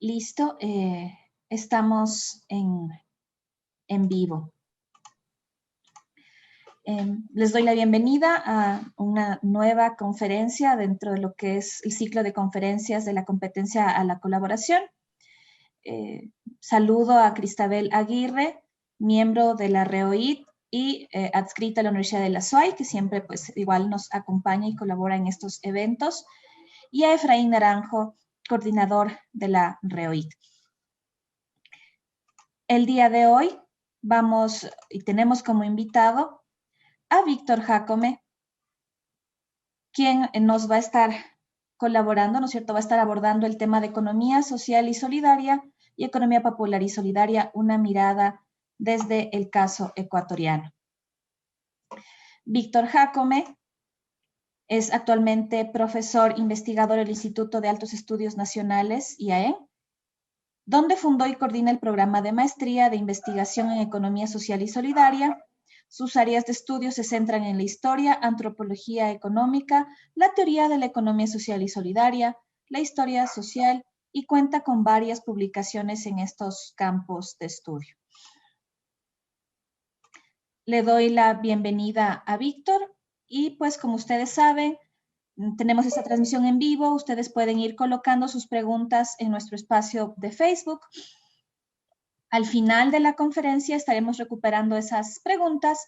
Listo, estamos en vivo. Les doy la bienvenida a una nueva conferencia dentro de lo que es el ciclo de conferencias de la competencia a la colaboración. Saludo a Cristabel Aguirre, miembro de la REOIT y adscrita a la Universidad de la SUAY, que siempre pues igual nos acompaña y colabora en estos eventos, y a Efraín Naranjo, coordinador de la REOIT. El día de hoy vamos y tenemos como invitado a Víctor Jácome, quien nos va a estar colaborando, ¿no es cierto? Va a estar abordando el tema de economía social y solidaria y economía popular y solidaria, una mirada desde el caso ecuatoriano. Víctor Jácome es actualmente profesor investigador del Instituto de Altos Estudios Nacionales, IAE, donde fundó y coordina el programa de maestría de investigación en economía social y solidaria. Sus áreas de estudio se centran en la historia, antropología económica, la teoría de la economía social y solidaria, la historia social, y cuenta con varias publicaciones en estos campos de estudio. Le doy la bienvenida a Víctor y pues como ustedes saben, tenemos esta transmisión en vivo. Ustedes pueden ir colocando sus preguntas en nuestro espacio de Facebook. Al final de la conferencia estaremos recuperando esas preguntas,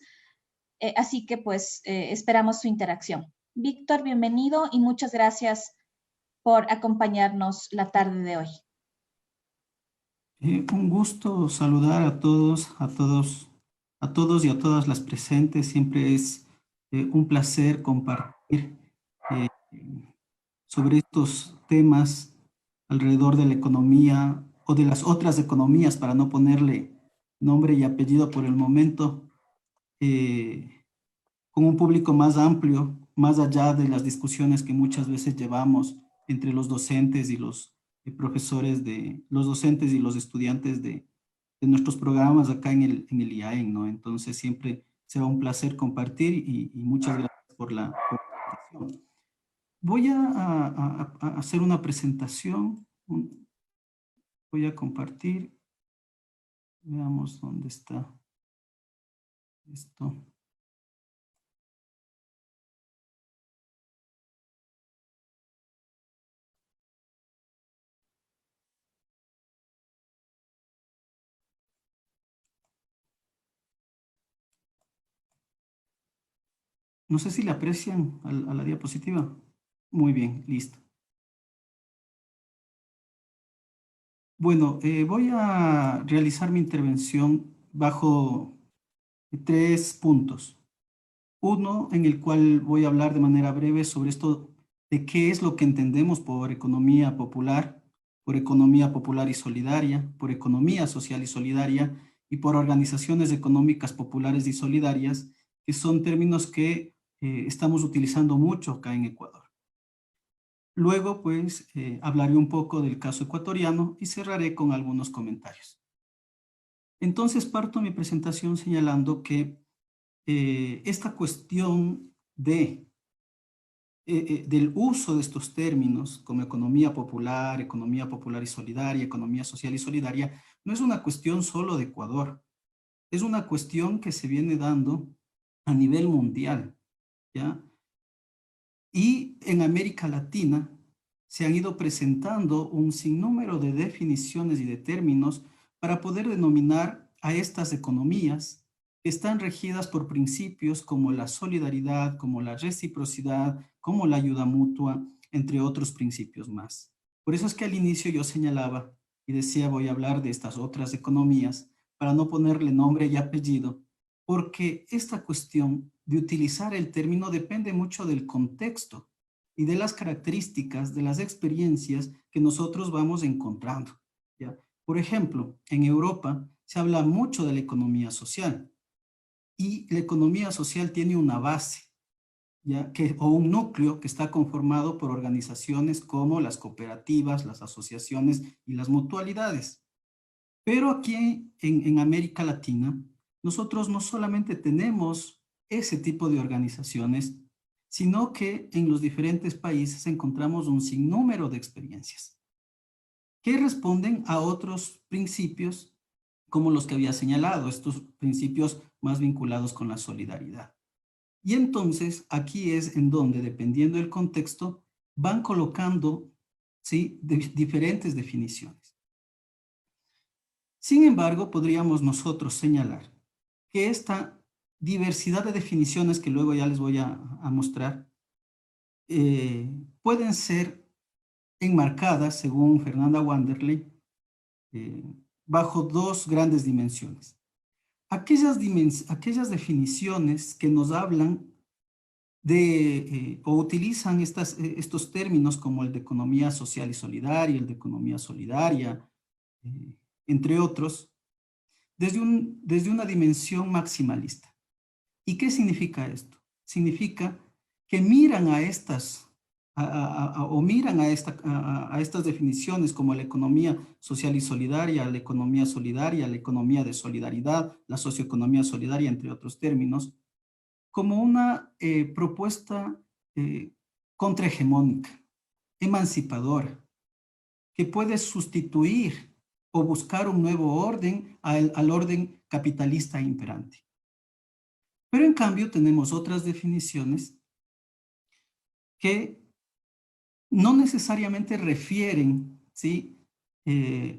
así que pues esperamos su interacción. Víctor, bienvenido y muchas gracias por acompañarnos la tarde de hoy. Un gusto saludar a todos y a todas las presentes. Siempre es un placer compartir sobre estos temas alrededor de la economía o de las otras economías, para no ponerle nombre y apellido por el momento, con un público más amplio, más allá de las discusiones que muchas veces llevamos entre los docentes y los profesores los docentes y los estudiantes de nuestros programas acá en el IAEN, ¿no? Entonces siempre será un placer compartir y muchas gracias por la invitación. Voy a hacer una presentación. Voy a compartir. Veamos dónde está esto. No sé si le aprecian a la diapositiva. Muy bien, listo. Bueno, voy a realizar mi intervención bajo 3 puntos. Uno, en el cual voy a hablar de manera breve sobre esto de qué es lo que entendemos por economía popular y solidaria, por economía social y solidaria y por organizaciones económicas populares y solidarias, que son términos que estamos utilizando mucho acá en Ecuador. Luego, pues, hablaré un poco del caso ecuatoriano y cerraré con algunos comentarios. Entonces, parto mi presentación señalando que esta cuestión del uso de estos términos como economía popular y solidaria, economía social y solidaria, no es una cuestión solo de Ecuador. Es una cuestión que se viene dando a nivel mundial, ¿ya? Y en América Latina se han ido presentando un sinnúmero de definiciones y de términos para poder denominar a estas economías que están regidas por principios como la solidaridad, como la reciprocidad, como la ayuda mutua, entre otros principios más. Por eso es que al inicio yo señalaba y decía voy a hablar de estas otras economías para no ponerle nombre y apellido, porque esta cuestión de utilizar el término depende mucho del contexto y de las características, de las experiencias que nosotros vamos encontrando, ¿ya? Por ejemplo, en Europa se habla mucho de la economía social y la economía social tiene una base, ¿ya? O un núcleo que está conformado por organizaciones como las cooperativas, las asociaciones y las mutualidades. Pero aquí en América Latina, nosotros no solamente tenemos ese tipo de organizaciones, sino que en los diferentes países encontramos un sinnúmero de experiencias. que responden a otros principios como los que había señalado, estos principios más vinculados con la solidaridad. Y entonces aquí es en donde, dependiendo del contexto, van colocando, ¿sí?, diferentes definiciones. Sin embargo, podríamos nosotros señalar que esta diversidad de definiciones, que luego ya les voy a mostrar, pueden ser enmarcadas, según Fernanda Wanderley, bajo dos grandes dimensiones. Aquellas definiciones que nos hablan de, o utilizan estos términos como el de economía social y solidaria, el de economía solidaria, entre otros, desde una dimensión maximalista. ¿Y qué significa esto? Significa que miran a estas, miran a estas definiciones como la economía social y solidaria, la economía solidaria, la economía de solidaridad, la socioeconomía solidaria, entre otros términos, como una propuesta contrahegemónica, emancipadora, que puede sustituir o buscar un nuevo orden al orden capitalista imperante. Pero en cambio tenemos otras definiciones que no necesariamente refieren, ¿sí?,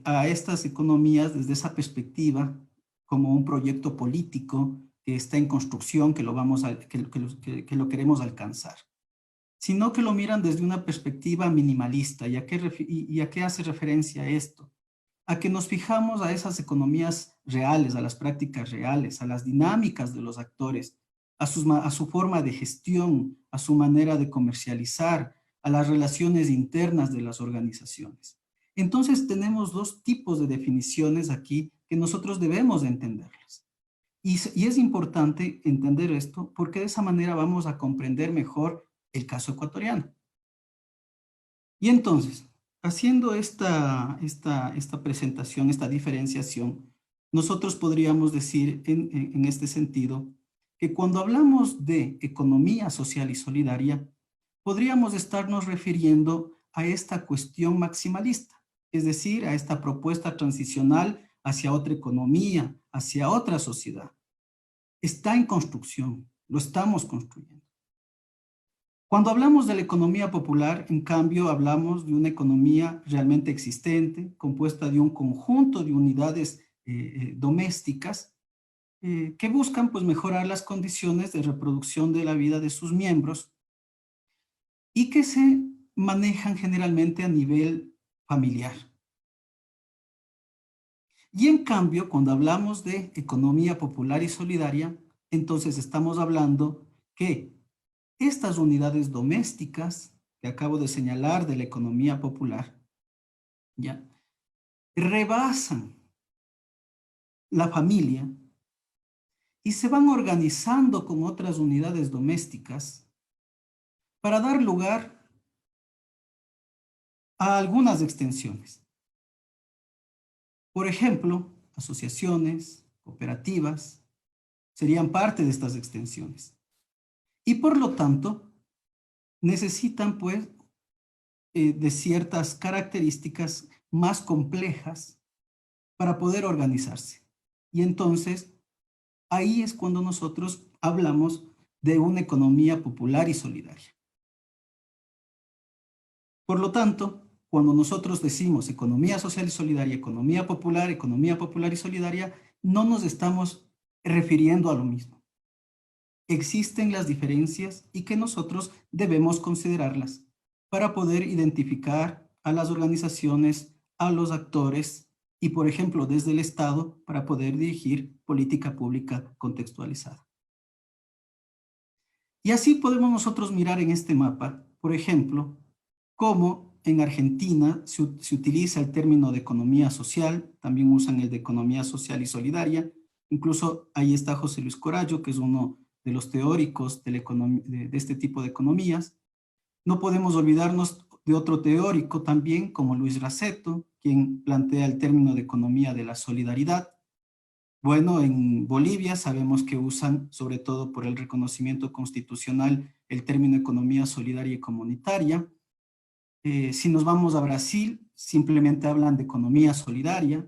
a estas economías desde esa perspectiva como un proyecto político que está en construcción, que lo queremos alcanzar, sino que lo miran desde una perspectiva minimalista. ¿Y a qué hace referencia esto? A que nos fijamos a esas economías reales, a las prácticas reales, a las dinámicas de los actores, a su forma de gestión, a su manera de comercializar, a las relaciones internas de las organizaciones. Entonces tenemos dos tipos de definiciones aquí que nosotros debemos de entenderlas. Y es importante entender esto porque de esa manera vamos a comprender mejor el caso ecuatoriano. Y entonces, haciendo esta presentación, esta diferenciación, nosotros podríamos decir en este sentido que cuando hablamos de economía social y solidaria, podríamos estarnos refiriendo a esta cuestión maximalista, es decir, a esta propuesta transicional hacia otra economía, hacia otra sociedad. Está en construcción, lo estamos construyendo. Cuando hablamos de la economía popular, en cambio, hablamos de una economía realmente existente, compuesta de un conjunto de unidades domésticas que buscan pues, mejorar las condiciones de reproducción de la vida de sus miembros y que se manejan generalmente a nivel familiar. Y en cambio, cuando hablamos de economía popular y solidaria, entonces estamos hablando que estas unidades domésticas que acabo de señalar de la economía popular, ¿ya?, rebasan la familia y se van organizando con otras unidades domésticas para dar lugar a algunas extensiones. Por ejemplo, asociaciones, cooperativas, serían parte de estas extensiones. Y por lo tanto, necesitan pues de ciertas características más complejas para poder organizarse. Y entonces, ahí es cuando nosotros hablamos de una economía popular y solidaria. Por lo tanto, cuando nosotros decimos economía social y solidaria, economía popular y solidaria, no nos estamos refiriendo a lo mismo. Existen las diferencias y que nosotros debemos considerarlas para poder identificar a las organizaciones, a los actores y, por ejemplo, desde el Estado para poder dirigir política pública contextualizada. Y así podemos nosotros mirar en este mapa, por ejemplo, cómo en Argentina se utiliza el término de economía social, también usan el de economía social y solidaria. Incluso ahí está José Luis Corallo, que es uno de los teóricos de este tipo de economías. No podemos olvidarnos de otro teórico también, como Luis Raceto, quien plantea el término de economía de la solidaridad. Bueno, en Bolivia sabemos que usan, sobre todo por el reconocimiento constitucional, el término economía solidaria y comunitaria. Si nos vamos a Brasil, simplemente hablan de economía solidaria.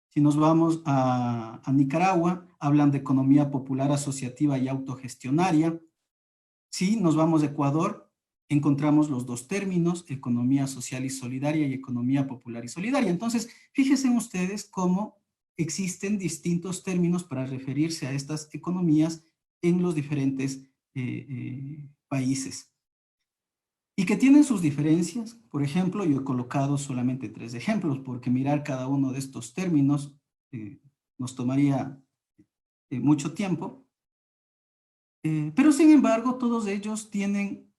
Si nos vamos a Nicaragua, hablan de economía popular asociativa y autogestionaria. Si nos vamos a Ecuador, encontramos los dos términos, economía social y solidaria y economía popular y solidaria. Entonces, fíjense ustedes cómo existen distintos términos para referirse a estas economías en los diferentes países. Y que tienen sus diferencias. Por ejemplo, yo he colocado solamente 3 ejemplos, porque mirar cada uno de estos términos nos tomaría mucho tiempo. Pero sin embargo, todos ellos tienen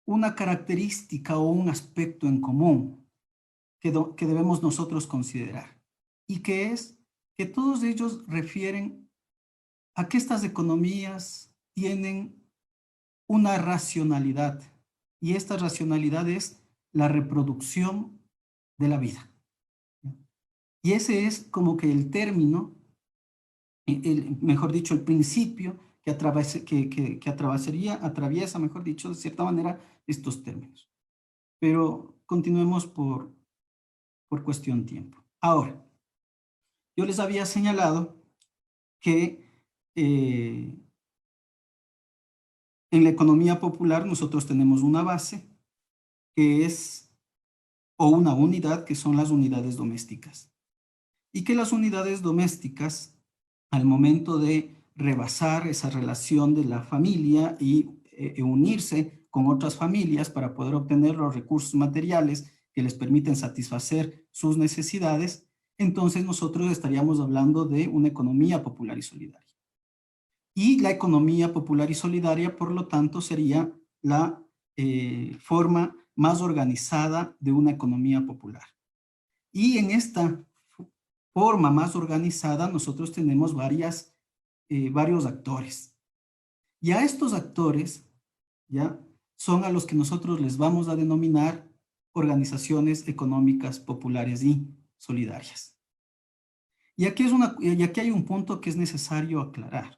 una característica o un aspecto en común que debemos nosotros considerar. Y que es que todos ellos refieren a que estas economías tienen una racionalidad. Y esta racionalidad es la reproducción de la vida. Y ese es como que el término, mejor dicho, el principio que atraviesa, mejor dicho, de cierta manera, estos términos. Pero continuemos por cuestión de tiempo. Ahora, yo les había señalado que en la economía popular nosotros tenemos una base que es, o una unidad, que son las unidades domésticas. Y que las unidades domésticas, al momento de rebasar esa relación de la familia y unirse con otras familias para poder obtener los recursos materiales que les permiten satisfacer sus necesidades, entonces nosotros estaríamos hablando de una economía popular y solidaria. Y la economía popular y solidaria, por lo tanto, sería la forma más organizada de una economía popular. Y en esta forma más organizada nosotros tenemos varios actores. Y a estos actores, ¿ya?, son a los que nosotros les vamos a denominar organizaciones económicas populares y solidarias. Y aquí hay un punto que es necesario aclarar.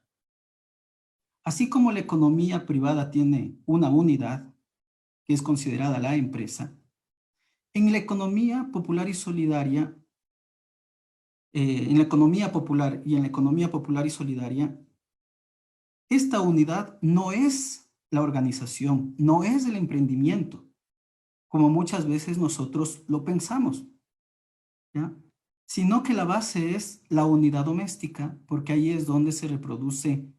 Así como la economía privada tiene una unidad, que es considerada la empresa, en la economía popular y solidaria, en la economía popular y en la economía popular y solidaria, esta unidad no es la organización, no es el emprendimiento, como muchas veces nosotros lo pensamos, ¿ya?, sino que la base es la unidad doméstica, porque ahí es donde se reproduce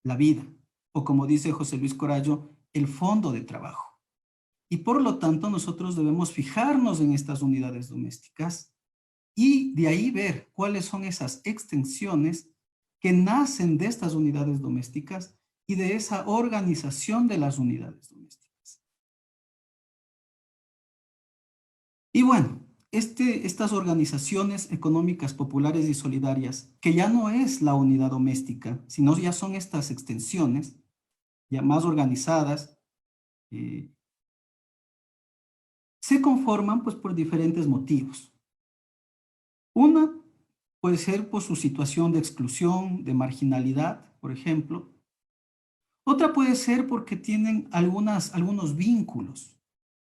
la vida, o como dice José Luis Corallo, el fondo de trabajo. Y por lo tanto nosotros debemos fijarnos en estas unidades domésticas y de ahí ver cuáles son esas extensiones que nacen de estas unidades domésticas y de esa organización de las unidades domésticas. Y bueno, estas organizaciones económicas populares y solidarias, que ya no es la unidad doméstica, sino ya son estas extensiones, ya más organizadas, se conforman pues por diferentes motivos. Una puede ser por su situación de exclusión, de marginalidad, por ejemplo. Otra puede ser porque tienen algunos vínculos.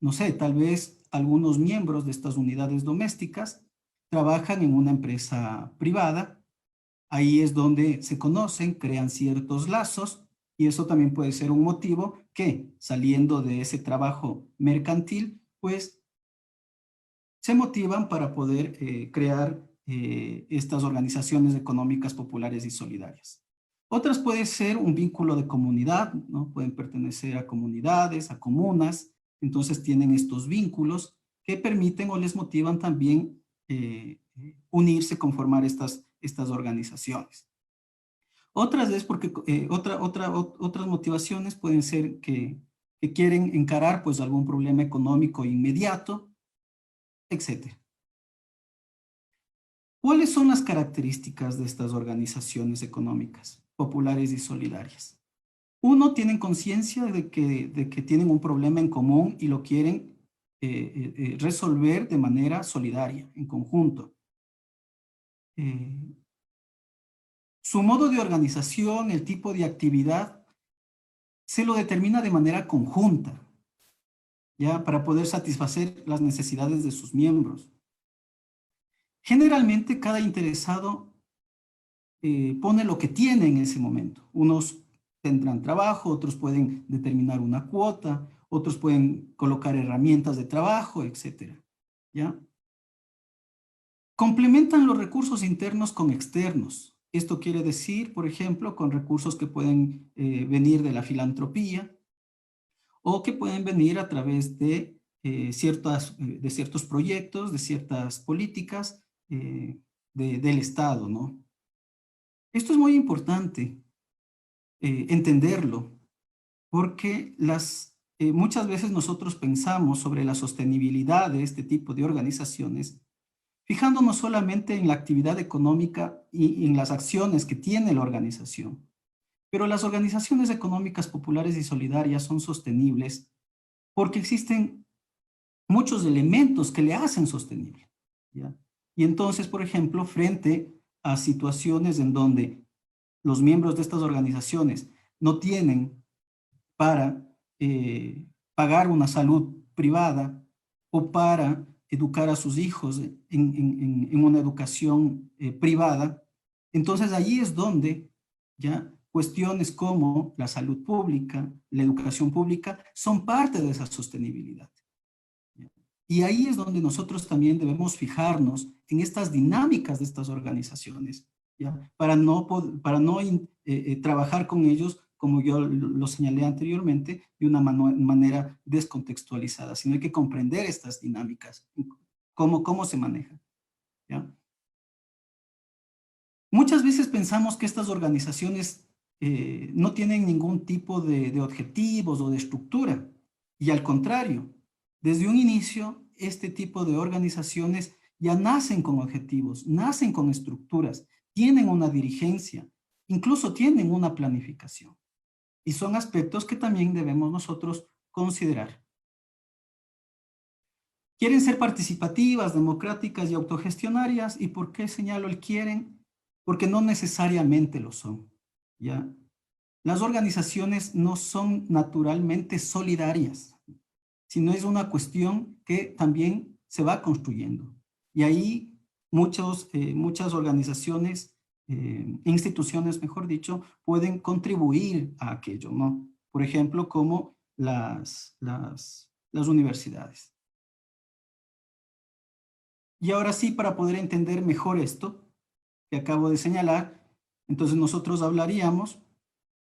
No sé, tal vez algunos miembros de estas unidades domésticas trabajan en una empresa privada. Ahí es donde se conocen, crean ciertos lazos, y eso también puede ser un motivo que, saliendo de ese trabajo mercantil, pues se motivan para poder crear estas organizaciones económicas populares y solidarias. Otras puede ser un vínculo de comunidad, ¿no? Pueden pertenecer a comunidades, a comunas, entonces tienen estos vínculos que permiten o les motivan también unirse, conformar estas organizaciones. Otras es porque otras motivaciones pueden ser que quieren encarar pues algún problema económico inmediato, etc. ¿Cuáles son las características de estas organizaciones económicas populares y solidarias? Uno, tienen conciencia de que tienen un problema en común y lo quieren resolver de manera solidaria, en conjunto. Su modo de organización, el tipo de actividad, se lo determina de manera conjunta. ya para poder satisfacer las necesidades de sus miembros. Generalmente cada interesado pone lo que tiene en ese momento. Unos tendrán trabajo, otros pueden determinar una cuota, otros pueden colocar herramientas de trabajo, etcétera, ¿ya? Complementan los recursos internos con externos. Esto quiere decir, por ejemplo, con recursos que pueden venir de la filantropía o que pueden venir a través de, de ciertos proyectos, de ciertas políticas del Estado, ¿no? Esto es muy importante entenderlo, porque muchas veces nosotros pensamos sobre la sostenibilidad de este tipo de organizaciones fijándonos solamente en la actividad económica y en las acciones que tiene la organización. Pero las organizaciones económicas populares y solidarias son sostenibles porque existen muchos elementos que le hacen sostenible, ¿ya? Y entonces, por ejemplo, frente a situaciones en donde los miembros de estas organizaciones no tienen para pagar una salud privada o para educar a sus hijos en una educación privada, entonces allí es donde ya cuestiones como la salud pública, la educación pública, son parte de esa sostenibilidad. ¿Ya? Y ahí es donde nosotros también debemos fijarnos en estas dinámicas de estas organizaciones, ¿ya? Para no trabajar con ellos, como yo lo señalé anteriormente, de una manera descontextualizada, sino hay que comprender estas dinámicas, cómo se manejan, ¿ya? Muchas veces pensamos que estas organizaciones no tienen ningún tipo de objetivos o de estructura, y al contrario, desde un inicio, este tipo de organizaciones ya nacen con objetivos, nacen con estructuras, tienen una dirigencia, incluso tienen una planificación. Y son aspectos que también debemos nosotros considerar. Quieren ser participativas, democráticas y autogestionarias. ¿Y por qué señalo el quieren? Porque no necesariamente lo son, ¿ya? Las organizaciones no son naturalmente solidarias, sino es una cuestión que también se va construyendo. Y ahí muchas organizaciones, instituciones, mejor dicho, pueden contribuir a aquello, ¿no? Por ejemplo, como las universidades. Y ahora sí, para poder entender mejor esto que acabo de señalar, entonces nosotros hablaríamos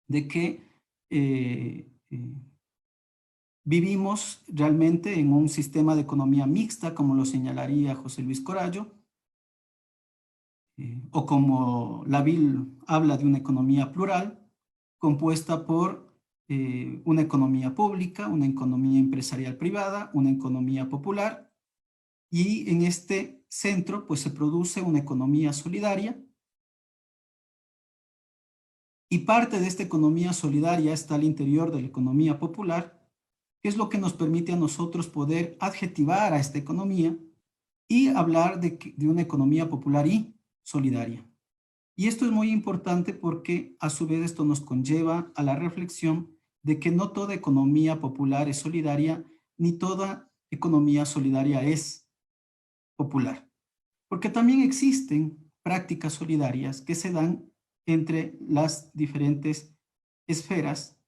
de que vivimos realmente en un sistema de economía mixta, como lo señalaría José Luis Corallo, o como la BIL habla de una economía plural, compuesta por una economía pública, una economía empresarial privada, una economía popular, y en este centro pues se produce una economía solidaria, y parte de esta economía solidaria está al interior de la economía popular, que es lo que nos permite a nosotros poder adjetivar a esta economía y hablar de una economía popular y solidaria. Y esto es muy importante porque a su vez esto nos conlleva a la reflexión de que no toda economía popular es solidaria, ni toda economía solidaria es popular. Porque también existen prácticas solidarias que se dan entre las diferentes esferas,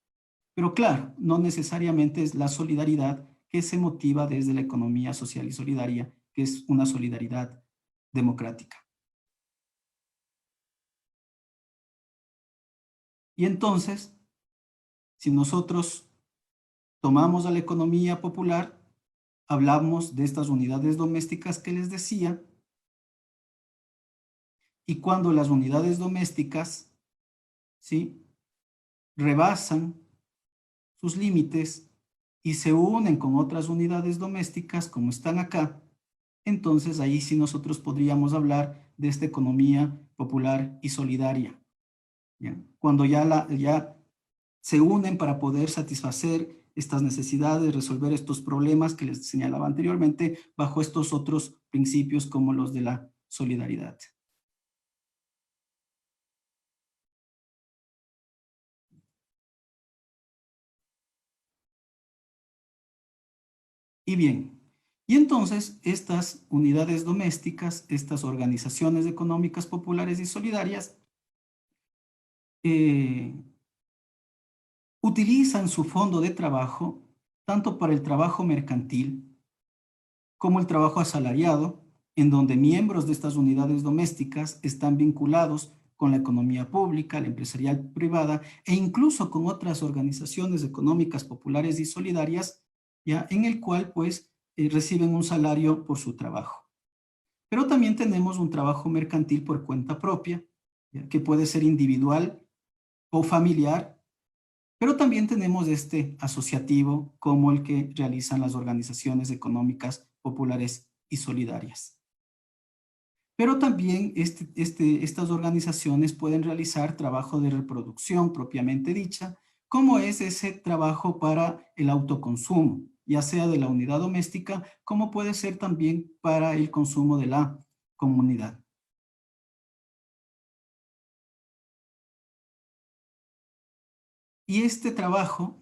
pero claro, no necesariamente es la solidaridad que se motiva desde la economía social y solidaria, que es una solidaridad democrática. Y entonces, si nosotros tomamos a la economía popular, hablamos de estas unidades domésticas que les decía, y cuando las unidades domésticas, ¿sí?, rebasan sus límites y se unen con otras unidades domésticas como están acá, entonces ahí sí nosotros podríamos hablar de esta economía popular y solidaria, ¿ya? Cuando ya se unen para poder satisfacer estas necesidades, resolver estos problemas que les señalaba anteriormente, bajo estos otros principios como los de la solidaridad. Y bien, y entonces estas unidades domésticas, estas organizaciones económicas populares y solidarias, utilizan su fondo de trabajo tanto para el trabajo mercantil como el trabajo asalariado, en donde miembros de estas unidades domésticas están vinculados con la economía pública, la empresarial privada e incluso con otras organizaciones económicas populares y solidarias, ya en el cual pues reciben un salario por su trabajo. Pero también tenemos un trabajo mercantil por cuenta propia, ¿ya? Que puede ser individual o familiar, pero también tenemos este asociativo como el que realizan las organizaciones económicas populares y solidarias. Pero también estas organizaciones pueden realizar trabajo de reproducción propiamente dicha, como es ese trabajo para el autoconsumo, ya sea de la unidad doméstica, como puede ser también para el consumo de la comunidad. Y este trabajo,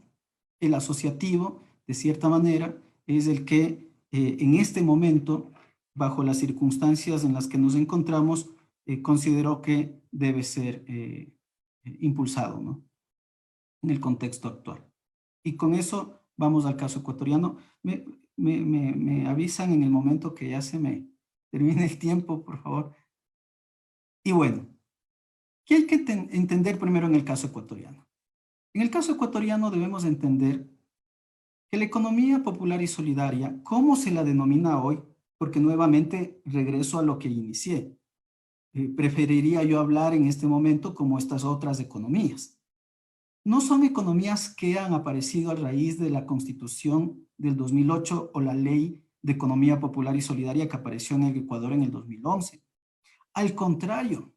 el asociativo, de cierta manera, es el que en este momento, bajo las circunstancias en las que nos encontramos, considero que debe ser impulsado, ¿no? En el contexto actual. Y con eso vamos al caso ecuatoriano. Me avisan en el momento que ya se me termine el tiempo, por favor. Y bueno, ¿qué hay que entender primero en el caso ecuatoriano? En el caso ecuatoriano debemos entender que la economía popular y solidaria, ¿cómo se la denomina hoy? Porque nuevamente regreso a lo que inicié. Preferiría yo hablar en este momento como estas otras economías. No son economías que han aparecido a raíz de la Constitución del 2008 o la Ley de Economía Popular y Solidaria que apareció en el Ecuador en el 2011. Al contrario,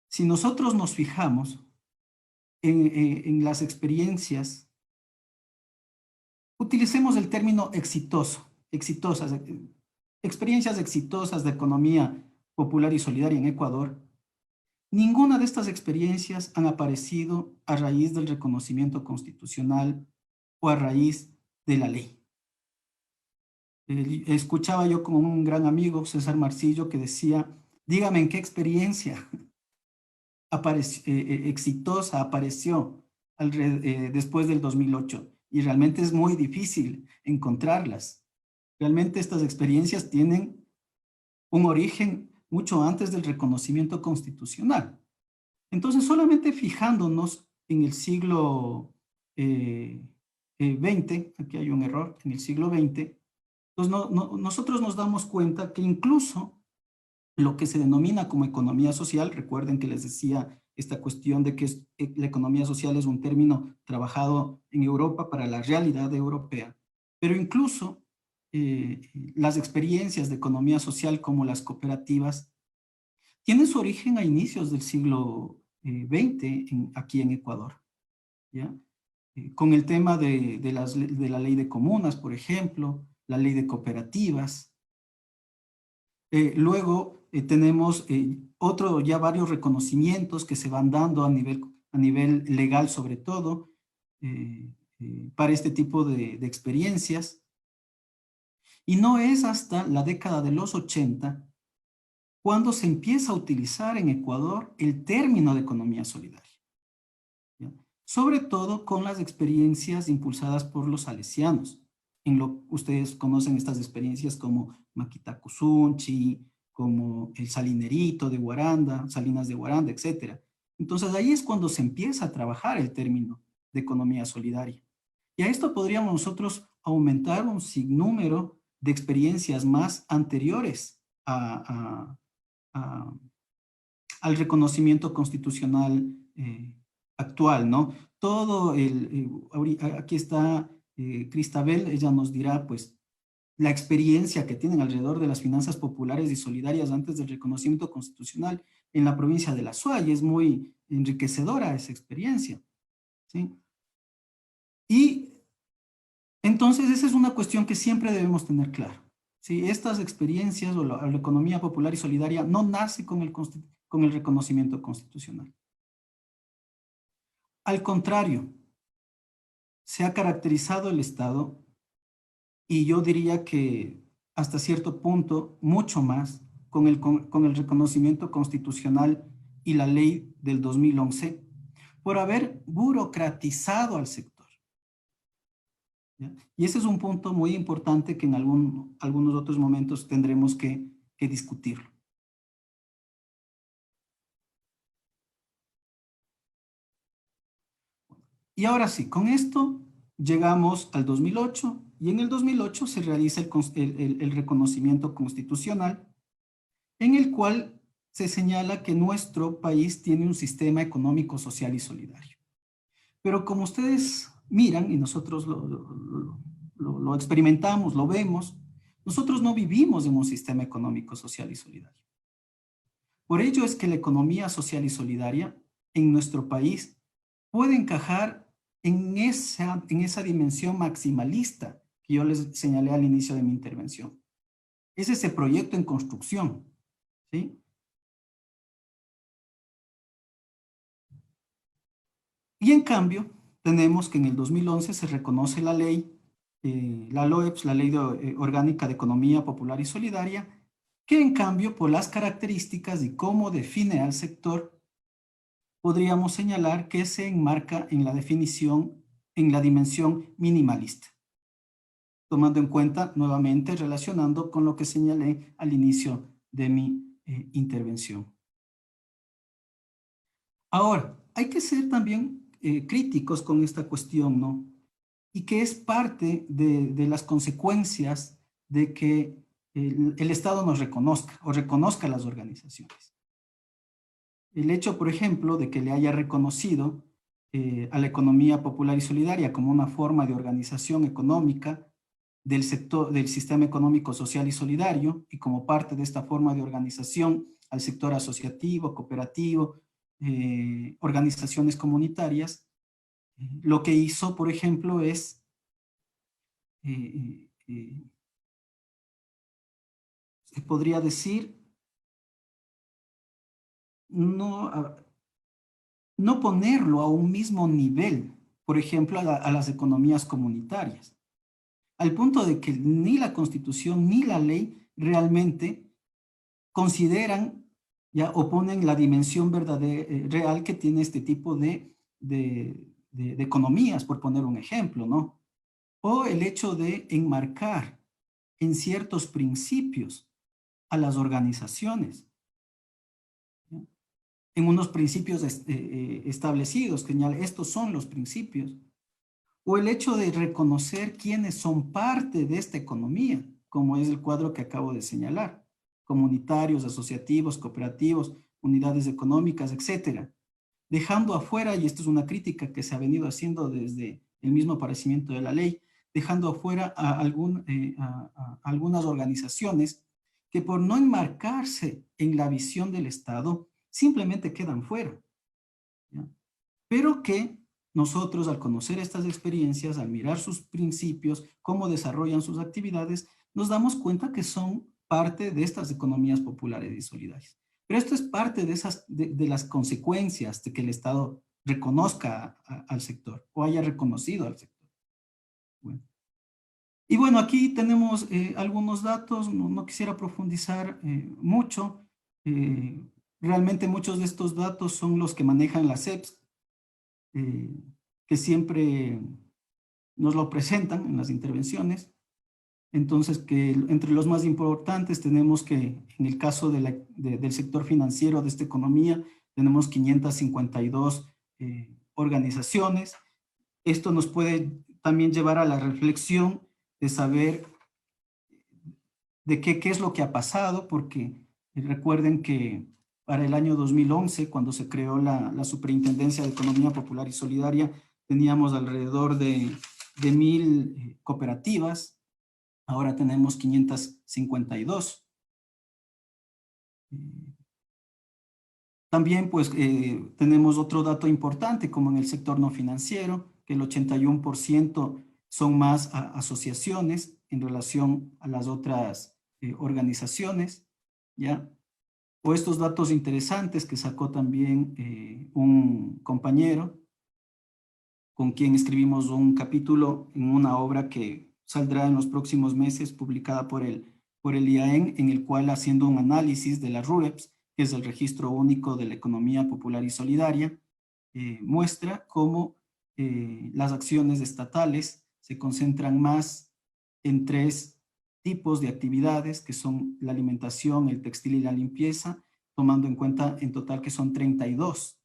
si nosotros nos fijamos en las experiencias, utilicemos el término exitoso, exitosas, experiencias exitosas de economía popular y solidaria en Ecuador. Ninguna de estas experiencias han aparecido a raíz del reconocimiento constitucional o a raíz de la ley. Escuchaba yo con un gran amigo, César Marcillo, que decía, dígame en qué experiencia exitosa apareció después del 2008. Y realmente es muy difícil encontrarlas. Realmente estas experiencias tienen un origen mucho antes del reconocimiento constitucional. Entonces, solamente fijándonos en el siglo XX, aquí hay un error, en el siglo XX, pues nosotros nos damos cuenta que incluso lo que se denomina como economía social, recuerden que les decía esta cuestión de que la economía social es un término trabajado en Europa para la realidad europea, pero incluso las experiencias de economía social como las cooperativas tienen su origen a inicios del siglo XX aquí en Ecuador, ¿ya? Con el tema de la ley de comunas, por ejemplo, la ley de cooperativas. Luego tenemos ya varios reconocimientos que se van dando a nivel legal sobre todo para este tipo de experiencias. Y no es hasta la década de los 80 cuando se empieza a utilizar en Ecuador el término de economía solidaria, ¿ya? Sobre todo con las experiencias impulsadas por los salesianos. Ustedes conocen estas experiencias como Maquitacuzunchi, como el Salinerito de Guaranda, Salinas de Guaranda, etc. Entonces ahí es cuando se empieza a trabajar el término de economía solidaria. Y a esto podríamos nosotros aumentar un sinnúmero de experiencias más anteriores al reconocimiento constitucional actual, ¿no? Aquí está Cristabel, ella nos dirá, pues, la experiencia que tienen alrededor de las finanzas populares y solidarias antes del reconocimiento constitucional en la provincia de La Suay. Es muy enriquecedora esa experiencia, ¿sí? Y entonces esa es una cuestión que siempre debemos tener claro. ¿Sí? Estas experiencias o la economía popular y solidaria no nace con el reconocimiento constitucional. Al contrario, se ha caracterizado el Estado y yo diría que hasta cierto punto mucho más con el reconocimiento constitucional y la ley del 2011 por haber burocratizado al sector. ¿Ya? Y ese es un punto muy importante que en algunos otros momentos tendremos que discutirlo. Y ahora sí, con esto llegamos al 2008 y en el 2008 se realiza el reconocimiento constitucional en el cual se señala que nuestro país tiene un sistema económico, social y solidario. Pero como ustedes miran y nosotros lo experimentamos, lo vemos, nosotros no vivimos en un sistema económico, social y solidario. Por ello es que la economía social y solidaria en nuestro país puede encajar en esa dimensión maximalista que yo les señalé al inicio de mi intervención. Es ese proyecto en construcción, ¿sí? Y en cambio, tenemos que en el 2011 se reconoce la ley, la LOEPS, la Ley Orgánica de Economía Popular y Solidaria, que en cambio, por las características y cómo define al sector, podríamos señalar que se enmarca en la definición, en la dimensión minimalista, tomando en cuenta, nuevamente, relacionando con lo que señalé al inicio de mi intervención. Ahora, hay que ser también críticos con esta cuestión, ¿no? Y que es parte de las consecuencias de que el Estado nos reconozca o reconozca a las organizaciones. El hecho, por ejemplo, de que le haya reconocido a la economía popular y solidaria como una forma de organización económica del sector, del sistema económico, social y solidario, y como parte de esta forma de organización al sector asociativo, cooperativo, organizaciones comunitarias, lo que hizo, por ejemplo, es se podría decir no, no ponerlo a un mismo nivel, por ejemplo, a las economías comunitarias, al punto de que ni la Constitución ni la ley realmente consideran ya o ponen la dimensión real que tiene este tipo de economías, por poner un ejemplo, ¿no? O el hecho de enmarcar en ciertos principios a las organizaciones, ¿no? En unos principios establecidos, que estos son los principios, o el hecho de reconocer quiénes son parte de esta economía, como es el cuadro que acabo de señalar, comunitarios, asociativos, cooperativos, unidades económicas, etcétera, dejando afuera, y esto es una crítica que se ha venido haciendo desde el mismo aparecimiento de la ley, dejando afuera a algunas organizaciones que por no enmarcarse en la visión del Estado, simplemente quedan fuera, ¿ya? Pero que nosotros, al conocer estas experiencias, al mirar sus principios, cómo desarrollan sus actividades, nos damos cuenta que son parte de estas economías populares y solidarias. Pero esto es parte de las consecuencias de que el Estado reconozca al sector o haya reconocido al sector. Bueno. Y bueno, aquí tenemos algunos datos, no quisiera profundizar mucho. Realmente muchos de estos datos son los que manejan las CEPS, que siempre nos lo presentan en las intervenciones. Entonces, que entre los más importantes tenemos que en el caso del sector financiero de esta economía, tenemos 552 organizaciones. Esto nos puede también llevar a la reflexión de saber de qué es lo que ha pasado, porque recuerden que para el año 2011, cuando se creó la Superintendencia de Economía Popular y Solidaria, teníamos alrededor de 1000 cooperativas, ahora tenemos 552. También pues tenemos otro dato importante, como en el sector no financiero, que el 81% son más asociaciones en relación a las otras organizaciones, ¿ya? O estos datos interesantes que sacó también un compañero con quien escribimos un capítulo en una obra que saldrá en los próximos meses, publicada por el IAEN, en el cual, haciendo un análisis de las RUEPs, que es el Registro Único de la Economía Popular y Solidaria, muestra cómo las acciones estatales se concentran más en 3 tipos de actividades, que son la alimentación, el textil y la limpieza, tomando en cuenta en total que son 32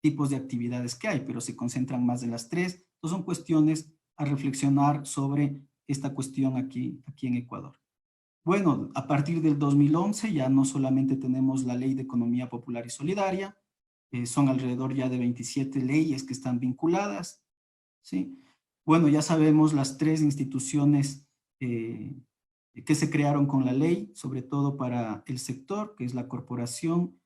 tipos de actividades que hay, pero se concentran más de las 3. Entonces son cuestiones a reflexionar sobre esta cuestión aquí en Ecuador. Bueno, a partir del 2011 ya no solamente tenemos la Ley de Economía Popular y Solidaria, son alrededor ya de 27 leyes que están vinculadas, ¿sí? Bueno, ya sabemos las 3 instituciones que se crearon con la ley, sobre todo para el sector, que es la corporación,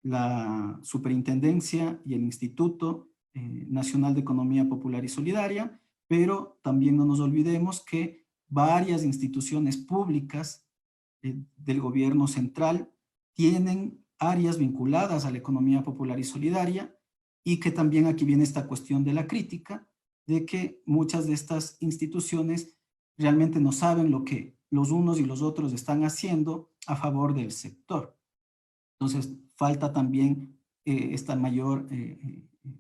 la superintendencia y el Instituto Nacional de Economía Popular y Solidaria, pero también no nos olvidemos que varias instituciones públicas del gobierno central tienen áreas vinculadas a la economía popular y solidaria, y que también aquí viene esta cuestión de la crítica, de que muchas de estas instituciones realmente no saben lo que los unos y los otros están haciendo a favor del sector. Entonces, falta también esta mayor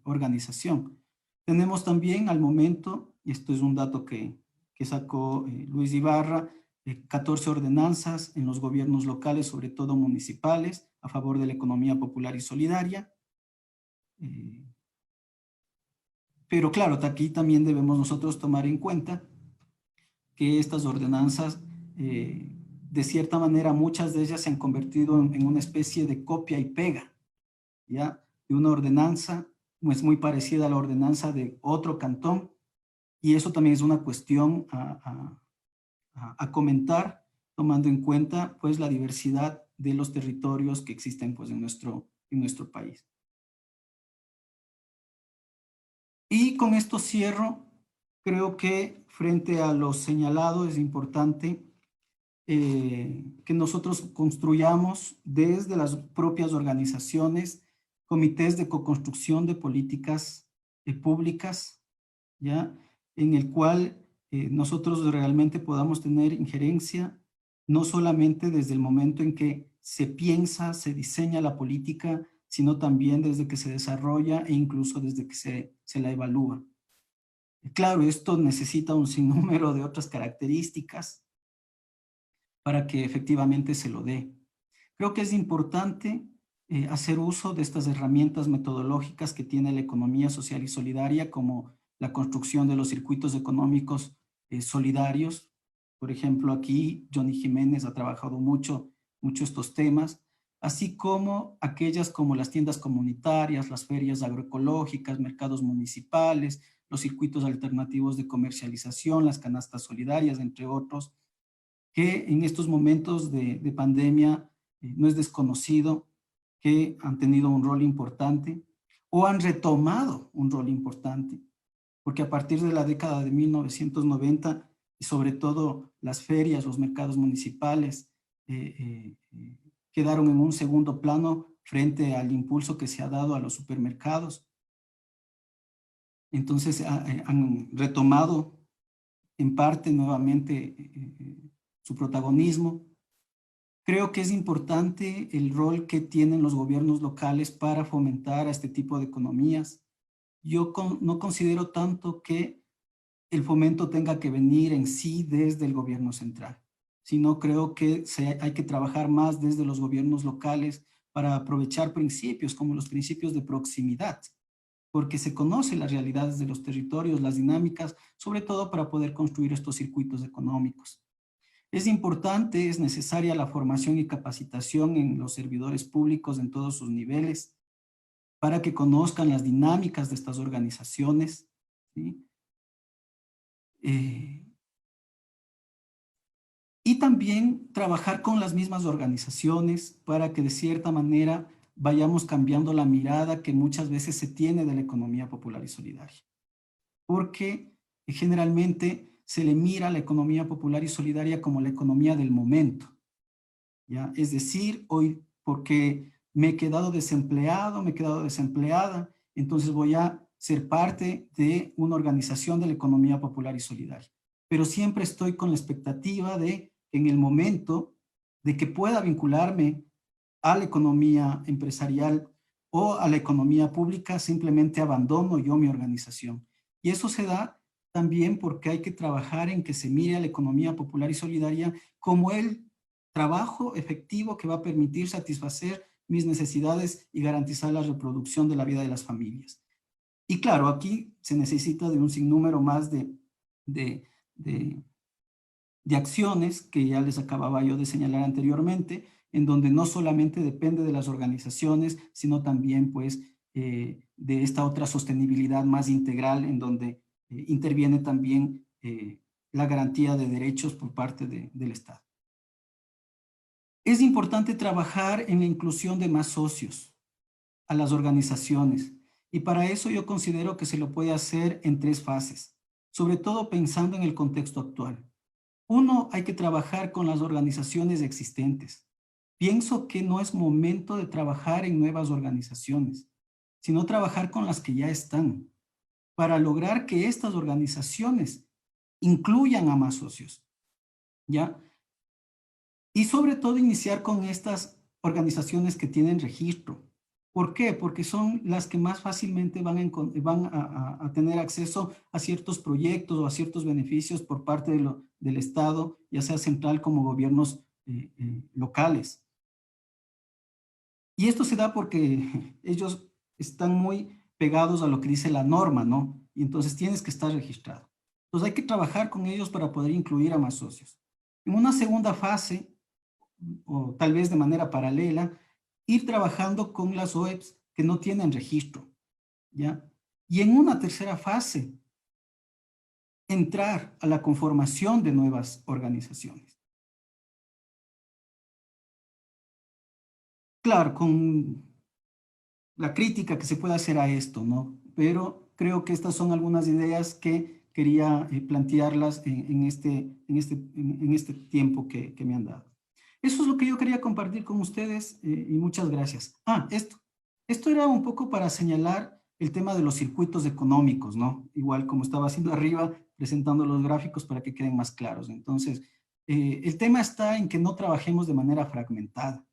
organización. Tenemos también al momento, y esto es un dato que sacó Luis Ibarra, 14 ordenanzas en los gobiernos locales, sobre todo municipales, a favor de la economía popular y solidaria. Pero claro, aquí también debemos nosotros tomar en cuenta que estas ordenanzas, de cierta manera, muchas de ellas se han convertido en una especie de copia y pega, ¿ya? De una ordenanza, pues muy parecida a la ordenanza de otro cantón, y eso también es una cuestión a comentar, tomando en cuenta pues la diversidad de los territorios que existen pues en nuestro país. Y con esto cierro. Creo que frente a lo señalado es importante que nosotros construyamos desde las propias organizaciones comités de coconstrucción de políticas públicas, ¿ya? En el cual nosotros realmente podamos tener injerencia, no solamente desde el momento en que se piensa, se diseña la política, sino también desde que se desarrolla e incluso desde que se la evalúa. Claro, esto necesita un sinnúmero de otras características para que efectivamente se lo dé. Creo que es importante hacer uso de estas herramientas metodológicas que tiene la economía social y solidaria, como la construcción de los circuitos económicos solidarios. Por ejemplo, aquí Johnny Jiménez ha trabajado mucho estos temas, así como aquellas como las tiendas comunitarias, las ferias agroecológicas, mercados municipales, los circuitos alternativos de comercialización, las canastas solidarias, entre otros, que en estos momentos de pandemia no es desconocido que han tenido un rol importante o han retomado un rol importante, porque a partir de la década de 1990, y sobre todo las ferias, los mercados municipales, quedaron en un segundo plano frente al impulso que se ha dado a los supermercados. Entonces han retomado en parte nuevamente su protagonismo. Creo que es importante el rol que tienen los gobiernos locales para fomentar a este tipo de economías. Yo no considero tanto que el fomento tenga que venir en sí desde el gobierno central, sino creo que hay que trabajar más desde los gobiernos locales para aprovechar principios como los principios de proximidad, porque se conocen las realidades de los territorios, las dinámicas, sobre todo para poder construir estos circuitos económicos. Es importante, es necesaria la formación y capacitación en los servidores públicos en todos sus niveles para que conozcan las dinámicas de estas organizaciones, ¿sí? Y también trabajar con las mismas organizaciones para que de cierta manera vayamos cambiando la mirada que muchas veces se tiene de la economía popular y solidaria. Porque generalmente se le mira a la economía popular y solidaria como la economía del momento, ¿ya? Es decir, hoy porque me he quedado desempleado, me he quedado desempleada, entonces voy a ser parte de una organización de la economía popular y solidaria. pero siempre estoy con la expectativa de, en el momento de que pueda vincularme a la economía empresarial o a la economía pública, simplemente abandono yo mi organización. Y eso se da también porque hay que trabajar en que se mire a la economía popular y solidaria como el trabajo efectivo que va a permitir satisfacer mis necesidades y garantizar la reproducción de la vida de las familias. Y claro, aquí se necesita de un sinnúmero más de, de, de acciones que ya les acababa yo de señalar anteriormente, en donde no solamente depende de las organizaciones, sino también pues de esta otra sostenibilidad más integral en donde interviene también la garantía de derechos por parte del Estado. Es importante trabajar en la inclusión de más socios a las organizaciones y para eso yo considero que se lo puede hacer en 3 fases, sobre todo pensando en el contexto actual. Uno, hay que trabajar con las organizaciones existentes. Pienso que no es momento de trabajar en nuevas organizaciones, sino trabajar con las que ya están, para lograr que estas organizaciones incluyan a más socios, ¿ya? Y sobre todo iniciar con estas organizaciones que tienen registro. ¿Por qué? Porque son las que más fácilmente van a tener acceso a ciertos proyectos o a ciertos beneficios por parte del Estado, ya sea central como gobiernos locales. Y esto se da porque ellos están muy pegados a lo que dice la norma, ¿no? Y entonces tienes que estar registrado. Entonces hay que trabajar con ellos para poder incluir a más socios. En una segunda fase, o tal vez de manera paralela, ir trabajando con las OEPs que no tienen registro, ¿ya? Y en una tercera fase, entrar a la conformación de nuevas organizaciones. Claro, con la crítica que se puede hacer a esto, ¿no? Pero creo que estas son algunas ideas que quería plantearlas en este tiempo que me han dado. Eso es lo que yo quería compartir con ustedes y muchas gracias. Esto era un poco para señalar el tema de los circuitos económicos, ¿no? Igual como estaba haciendo arriba, presentando los gráficos para que queden más claros. Entonces, el tema está en que no trabajemos de manera fragmentada.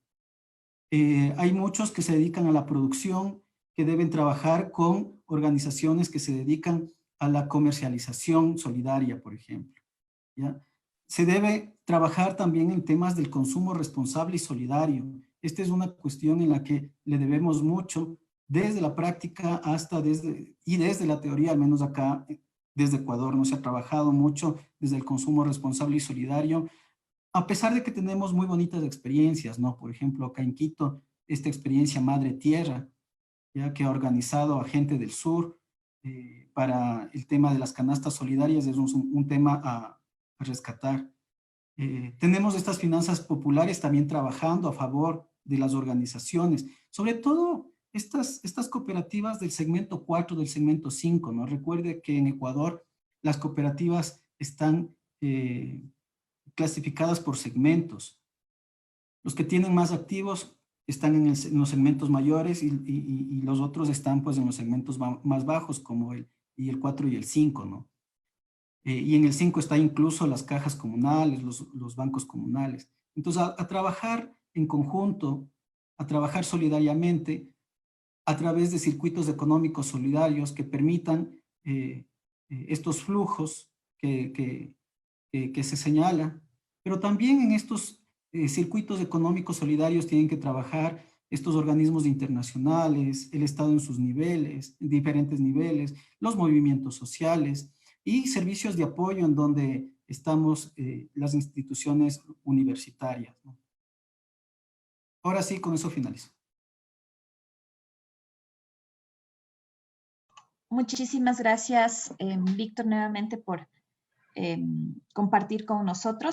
Hay muchos que se dedican a la producción, que deben trabajar con organizaciones que se dedican a la comercialización solidaria, por ejemplo, ¿ya? Se debe trabajar también en temas del consumo responsable y solidario. Esta es una cuestión en la que le debemos mucho desde la práctica hasta desde la teoría, al menos acá desde Ecuador, ¿no? Se ha trabajado mucho desde el consumo responsable y solidario, a pesar de que tenemos muy bonitas experiencias, ¿no? Por ejemplo, acá en Quito, esta experiencia Madre Tierra, ya que ha organizado a gente del sur para el tema de las canastas solidarias, es un tema a rescatar. Tenemos estas finanzas populares también trabajando a favor de las organizaciones, sobre todo estas cooperativas del segmento 4, del segmento 5, ¿no? Recuerde que en Ecuador las cooperativas están clasificadas por segmentos. Los que tienen más activos están en los segmentos mayores y los otros están pues en los segmentos más bajos como el 4 y el 5, ¿no? Y en el 5 está incluso las cajas comunales, los bancos comunales. Entonces, a trabajar en conjunto, a trabajar solidariamente, a través de circuitos económicos solidarios que permitan estos flujos que se señala, pero también en estos circuitos económicos solidarios tienen que trabajar estos organismos internacionales, el Estado en sus niveles, en diferentes niveles, los movimientos sociales y servicios de apoyo en donde estamos las instituciones universitarias, ¿no? Ahora sí, con eso finalizo. Muchísimas gracias, Víctor, nuevamente por compartir con nosotros.